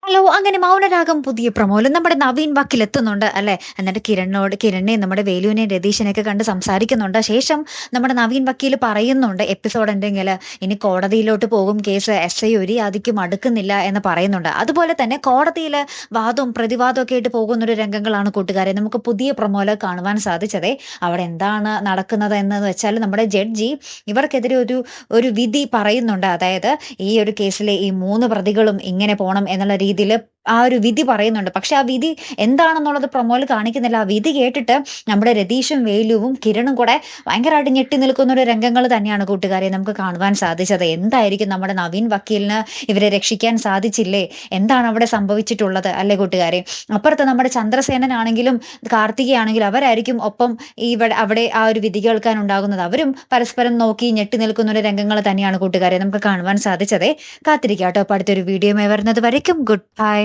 Hello! അങ്ങനെ മൗനരാഗം പുതിയ പ്രൊമോയില് നമ്മുടെ നവീൻ വക്കിലെത്തുന്നുണ്ട് അല്ലേ? എന്നിട്ട് കിരണിനെയും നമ്മുടെ വേലുവിനെയും രതീഷിനെയൊക്കെ കണ്ട് സംസാരിക്കുന്നുണ്ട്. ശേഷം നമ്മുടെ നവീൻ വക്കീല് പറയുന്നുണ്ട് എപ്പിസോഡ് എൻഡിങ്ങില് ഇനി കോടതിയിലോട്ട് പോകും കേസ്. എസ്ഐ ഒരു യാതിക്കും അടുക്കുന്നില്ല എന്ന് പറയുന്നുണ്ട്. അതുപോലെ തന്നെ കോടതിയില് വാദവും പ്രതിവാദവും ഒക്കെ ആയിട്ട് പോകുന്നൊരു രംഗങ്ങളാണ് കൂട്ടുകാരെ നമുക്ക് പുതിയ പ്രൊമോയില് കാണുവാൻ സാധിച്ചതേ. അവിടെ എന്താണ് നടക്കുന്നത് എന്ന് വെച്ചാൽ നമ്മുടെ ജഡ്ജി ഇവർക്കെതിരെ ഒരു വിധി പറയുന്നുണ്ട്. അതായത് ഈ ഒരു കേസിലെ ഈ 3 പ്രതികളും ഇങ്ങനെ പോണം എന്നുള്ള രീതിയില് ആ ഒരു വിധി പറയുന്നുണ്ട്. പക്ഷെ ആ വിധി എന്താണെന്നുള്ളത് പ്രൊമോയില് കാണിക്കുന്നില്ല. ആ വിധി കേട്ടിട്ട് നമ്മുടെ രതീഷും, വേലുവും, കിരണും കൂടെ ഭയങ്കരമായിട്ട് ഞെട്ടി നിൽക്കുന്ന ഒരു രംഗങ്ങള് തന്നെയാണ് കൂട്ടുകാരെ നമുക്ക് കാണുവാൻ സാധിച്ചത്. എന്തായിരിക്കും നമ്മുടെ നവീൻ വക്കീലിന് ഇവരെ രക്ഷിക്കാൻ സാധിച്ചില്ലേ? എന്താണ് അവിടെ സംഭവിച്ചിട്ടുള്ളത് അല്ലേ കൂട്ടുകാരെ? അപ്പുറത്ത് നമ്മുടെ ചന്ദ്രസേനനാണെങ്കിലും കാർത്തികയാണെങ്കിലും അവരായിരിക്കും ഒപ്പം അവിടെ ആ ഒരു വിധി കേൾക്കാൻ ഉണ്ടാകുന്നത്. അവരും പരസ്പരം നോക്കി ഞെട്ടി നിൽക്കുന്ന ഒരു രംഗങ്ങള് തന്നെയാണ് കൂട്ടുകാരെ നമുക്ക് കാണുവാൻ സാധിച്ചതേ. കാത്തിരിക്കാട്ടോ. അപ്പൊ അടുത്തൊരു വീഡിയോയുമായി വരുന്നത് വരയ്ക്കും ഗുഡ് ബൈ.